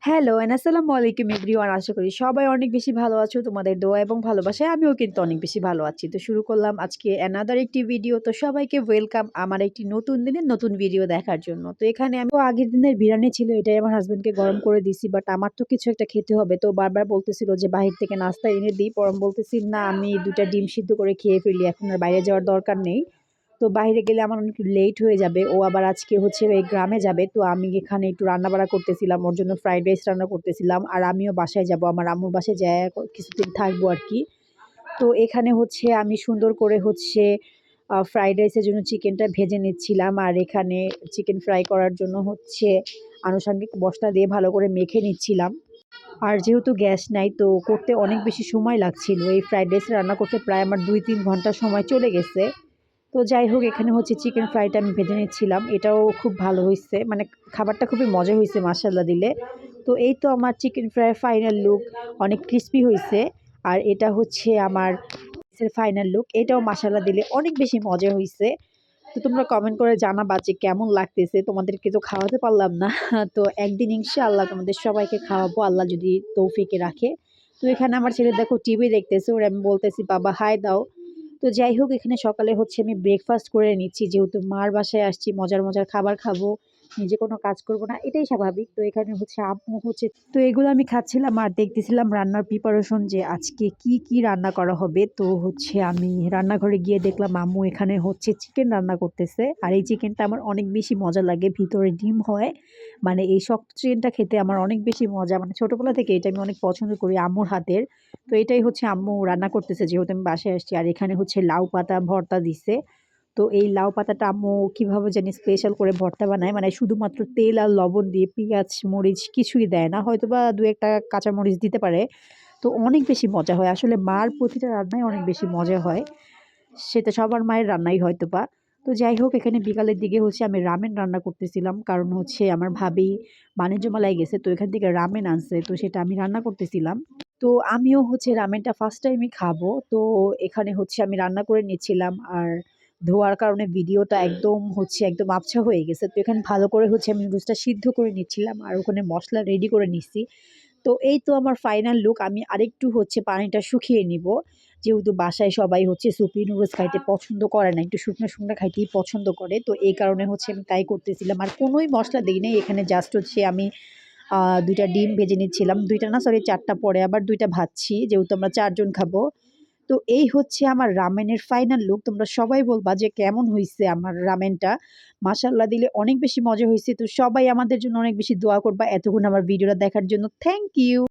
Hello and আসসালামু আলাইকুম everyone. আশা করি সবাই অনেক বেশি ভালো আছো। তোমাদের দোয়া এবং ভালোবাসায় আমিও কিন্তু অনেক বেশি ভালো আছি। তো শুরু করলাম আজকে অ্যানাদার একটি ভিডিও। তো সবাইকে ওয়েলকাম আমার একটি নতুন দিনের নতুন ভিডিও দেখার জন্য। তো এখানে আমি আগের দিনের বিরিয়ানি ছিল, এটাই আমার হাসব্যান্ডকে গরম করে দিছি। বাট আমার তো কিছু একটা খেতে হবে। তো বারবার বলতেছিল যে বাহির থেকে নাস্তা এনে দিই। পরে আমি বলতেছি না, আমি ২ টা ডিম সিদ্ধ করে খেয়ে ফেলি। এখন আর বাইরে যাওয়ার দরকার নেই। তো বাইরে গেলে আমার অনেক লেট হয়ে যাবে। ও আবার আজকে হচ্ছে এই গ্রামে যাবে। তো আমি এখানে একটু রান্না-বাড়া করতেছিলাম। ওর জন্য ফ্রাইড রাইস রান্না করতেছিলাম। আর আমিও বাসায় যাবো। আমার আম্মুর বাসায় যাইয়া কিছুদিন থাকবো আরকি। তো এখানে হচ্ছে আমি সুন্দর করে হচ্ছে ফ্রাইড রাইসের জন্য চিকেনটা ভেজে নিচ্ছিলাম। আর এখানে চিকেন ফ্রাই করার জন্য হচ্ছে আনুষঙ্গিক মসলা দিয়ে ভালো করে মেখে নিচ্ছিলাম। আর যেহেতু গ্যাস নাই তো করতে অনেক বেশি সময় লাগছিল। এই ফ্রাইড রাইস রান্না করতে প্রায় আমার ২-৩ ঘন্টা সময় চলে গেছে। তো যাই হোক, এখানে হচ্ছে চিকেন ফ্রাইটা আমি ভেজে নিচ্ছিলাম। এটাও খুব ভালো হইছে। মানে খাবারটা খুবই মজা হইছে মাশাআল্লাহ দিলে। তো এই তো আমার চিকেন ফ্রাইয়ের ফাইনাল লুক। অনেক ক্রিসপি হইছে। আর এটা হচ্ছে আমার ফাইনাল লুক। এটাও মাশাআল্লাহ দিলে অনেক বেশি মজা হইছে। তো তোমরা কমেন্ট করে জানাবা যে কেমন লাগতেছে। তোমাদেরকে তো খাওয়াতে পারলাম না। তো একদিন ইনশাআল্লাহ তোমাদের সবাইকে খাওয়াবো, আল্লাহ যদি তৌফিকে রাখে। তো এখানে আমার ছেলে দেখো টিভি দেখতেছে। ওরে আমি বলতেছি, "বাবা হাই দাও।" তো যাই হোক, এখানে সকালে হচ্ছে আমি ব্রেকফাস্ট করে নিচ্ছি। যেহেতু মার বাসায় আসছি, মজার, মজার খাবার খাবো। নিজে কোনো কাজ করব না, এটাই স্বাভাবিক। তো এখানে হচ্ছে আম্মু হচ্ছে, তো এগুলো আমি খাচ্ছিলাম আর দেখতেছিলাম রান্নার প্রিপারেশন যে আজকে কি রান্না করা হবে। তো হচ্ছে আমি রান্নাঘরে গিয়ে দেখলাম আম্মু এখানে হচ্ছে চিকেন রান্না করতেছে। আর এই চিকেনটা আমার অনেক বেশি মজা লাগে। ভিতরে ডিম হয়। মানে এই শক্ত চিকেনটা খেতে আমার অনেক বেশি মজা। মানে ছোটবেলা থেকে এটা আমি অনেক পছন্দ করি আম্মুর হাতের। তো এটাই হচ্ছে আম্মু রান্না করতেছে, যেহেতু আমি বাসায় আসছি। আর এখানে হচ্ছে লাউ পাতা ভর্তা দিছে। তো এই লাউ পাতাটা আম্মু কিভাবে জানি স্পেশাল করে ভর্তা বানায়। মানে শুধুমাত্র তেল আর লবণ দিয়ে, পেঁয়াজ, মরিচ কিছুই দেয় না। হয়তোবা ২-১ টা কাঁচামরিচ দিতে পারে। তো অনেক বেশি মজা হয়। আসলে মার প্রতিটা রান্নাই অনেক বেশি মজা হয়। সেটা সবার মায়ের রান্নাই হয়তোবা। তো যাই হোক, এখানে বিকালের দিকে হচ্ছে আমি রামেন রান্না করতেছিলাম। কারণ হচ্ছে আমার ভাবি বাণিজ্য মেলায় গেছে। তো এখান থেকে রামেন আনছে। তো সেটা আমি রান্না করতেছিলাম। তো আমিও হচ্ছে রামেনটা ফার্স্ট টাইমই খাবো। তো এখানে হচ্ছে আমি রান্না করে নিচ্ছিলাম। আর ধোয়ার কারণে ভিডিওটা একদম আবছা হয়ে গেছে। তো এখানে ভালো করে হচ্ছে আমি নুডলসটা সিদ্ধ করে নিচ্ছিলাম। আর ওখানে মসলা রেডি করে নিচ্ছি। তো এই তো আমার ফাইনাল লুক। আমি আরেকটু হচ্ছে পানিটা শুকিয়ে নিব। যেহেতু বাসায় সবাই হচ্ছে সুপি নুডলস খাইতে পছন্দ করে না। একটু শুকনো, শুকনো খাইতেই পছন্দ করে। তো এই কারণে হচ্ছে আমি তাই করতেছিলাম। আর কোনোই মসলা দেই নাই। এখানে জাস্ট হচ্ছে আমি ২ টা ডিম ভেজে নিচ্ছিলাম। ২ টা না, সরি ৪ টা, পরে আবার ২ টা ভাজছি। যেহেতু আমরা ৪ জন খাবো। তো এই হচ্ছে আমার রামেনের ফাইনাল লুক। তোমরা সবাই বলবা যে কেমন হইছে আমার রামেনটা। মাশাআল্লাহ দিলে অনেক বেশি মজা হইছে। তো সবাই আমাদের জন্য অনেক বেশি দোয়া করবা। এতক্ষণ আমার ভিডিওটা দেখার জন্য থ্যাংক ইউ।